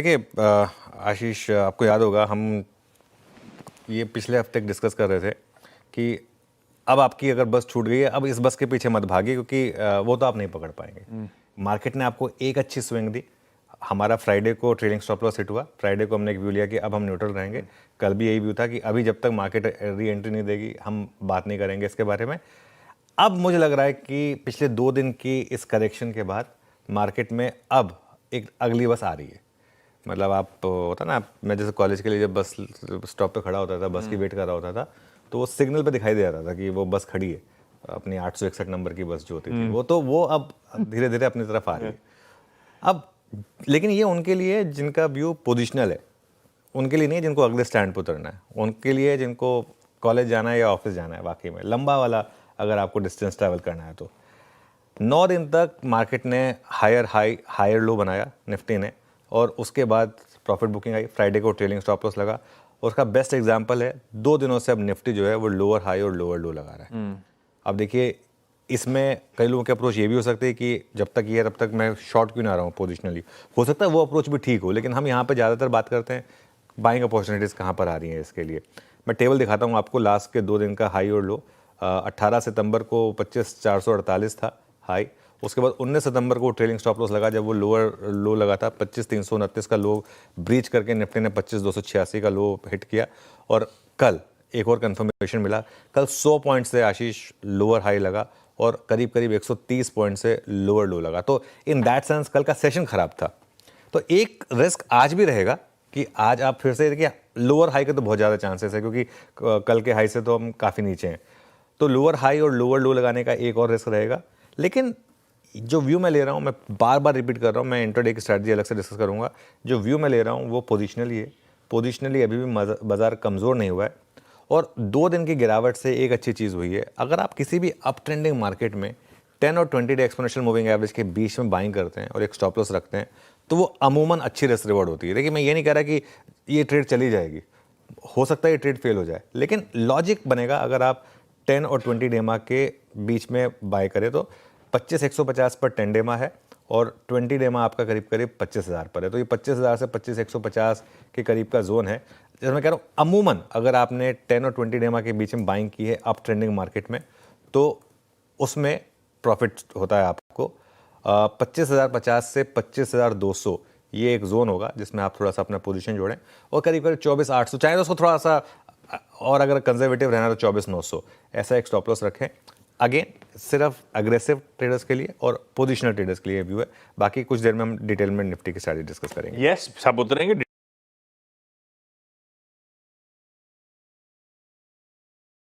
देखिए आशीष, आपको याद होगा हम ये पिछले हफ्ते डिस्कस कर रहे थे कि अब आपकी अगर बस छूट गई है, अब इस बस के पीछे मत भागिए क्योंकि वो तो आप नहीं पकड़ पाएंगे। मार्केट ने आपको एक अच्छी स्विंग दी। हमारा फ्राइडे को ट्रेलिंग स्टॉप लॉस हिट हुआ। फ्राइडे को हमने एक व्यू लिया कि अब हम न्यूट्रल रहेंगे। कल भी यही व्यू था कि अभी जब तक मार्केट री एंट्री नहीं देगी हम बात नहीं करेंगे इसके बारे में। अब मुझे लग रहा है कि पिछले 2 दिन की इस करेक्शन के बाद मार्केट में अब एक अगली बस आ रही है। मतलब आप होता ना, मैं जैसे कॉलेज के लिए जब बस स्टॉप पे खड़ा होता था, बस की वेट कर रहा होता था, तो वो सिग्नल पे दिखाई दे रहा था कि वो बस खड़ी है। अपनी 861 नंबर की बस जो होती थी वो अब धीरे धीरे अपनी तरफ आ रही है। अब लेकिन ये उनके लिए जिनका व्यू पोजिशनल है, उनके लिए नहीं है जिनको अगले स्टैंड पर उतरना है। उनके लिए जिनको कॉलेज जाना है या ऑफिस जाना है, वाकई में लंबा वाला अगर आपको डिस्टेंस ट्रैवल करना है तो 9 दिन तक मार्केट ने हायर हाई हायर लो बनाया निफ्टी ने, और उसके बाद प्रॉफिट बुकिंग आई। फ्राइडे को ट्रेलिंग स्टॉप लॉस लगा। और उसका बेस्ट एग्जांपल है 2 दिनों से अब निफ्टी जो है वो लोअर हाई और लोअर लो लगा रहा है। अब देखिए, इसमें कई लोगों की अप्रोच ये भी हो सकती है कि जब तक ये है तब तक मैं शॉर्ट क्यों ना रहा हूँ पोजिशनली। हो सकता है वो अप्रोच भी ठीक हो, लेकिन हम यहाँ पर ज़्यादातर बात करते हैं बाइंग अपॉर्चुनिटीज़ कहाँ पर आ रही हैं। इसके लिए मैं टेबल दिखाता हूँ आपको। लास्ट के 2 दिन का हाई और लो 18 सितंबर को 25,448 था हाई। उसके बाद 19 सितंबर को ट्रेलिंग स्टॉप लॉस लगा जब वो लोअर लो लगा था। 25,329 का लो ब्रीच करके निफ्टी ने 25,286 का लो हिट किया। और कल एक और कंफर्मेशन मिला, कल 100 पॉइंट से आशीष लोअर हाई लगा और करीब करीब 130 पॉइंट से लोअर लो लगा। तो इन दैट सेंस कल का सेशन खराब था। तो एक रिस्क आज भी रहेगा कि आज आप फिर से देखिए, लोअर हाई के तो बहुत ज़्यादा चांसेस है क्योंकि कल के हाई से तो हम काफ़ी नीचे हैं। तो लोअर हाई और लोअर लो लगाने का एक और रिस्क रहेगा। लेकिन जो व्यू मैं ले रहा हूँ, मैं बार बार रिपीट कर रहा हूँ, मैं इंट्राडे की स्ट्रैटेजी अलग से डिस्कस करूँगा। जो व्यू मैं ले रहा हूँ वो पोजिशनली है। पोजिशनली अभी भी बाजार कमज़ोर नहीं हुआ है। और 2 दिन की गिरावट से एक अच्छी चीज़ हुई है, अगर आप किसी भी अप ट्रेंडिंग मार्केट में 10 और 20 डे एक्सपोनेंशियल मूविंग एवरेज के बीच में बाइंग करते हैं और एक स्टॉप लॉस रखते हैं तो वो अमूमन अच्छी रिस्क रिवॉर्ड होती है। देखिए, मैं ये नहीं कह रहा कि ये ट्रेड चली जाएगी, हो सकता है ये ट्रेड फेल हो जाए, लेकिन लॉजिक बनेगा अगर आप 10 और 20 डेमा के बीच में बाय करें तो 25,150 पर 10 डेमा है और 20 डेमा आपका करीब करीब 25,000 पर है। तो ये 25,000 से 25,150 के करीब का जोन है। जैसे मैं कह रहा हूँ, अमूमन अगर आपने 10 और 20 डेमा के बीच में बाइंग की है अप ट्रेंडिंग मार्केट में तो उसमें प्रॉफिट होता है आपको। 25,050 से 25,200 ये एक जोन होगा जिसमें आप थोड़ा सा अपना पोजीशन जोड़ें। और करीब करीब 24,800 चाहे तो उसको थोड़ा सा, और अगर कंजर्वेटिव रहना तो 24,900 ऐसा एक स्टॉप लॉस रखें। अगेन सिर्फ अग्रेसिव ट्रेडर्स के लिए और पोजिशनल ट्रेडर्स के लिए व्यू है। बाकी कुछ देर में हम डिटेल में निफ्टी की स्ट्रैटेजी डिस्कस करेंगे। यस, सब उतरेंगे।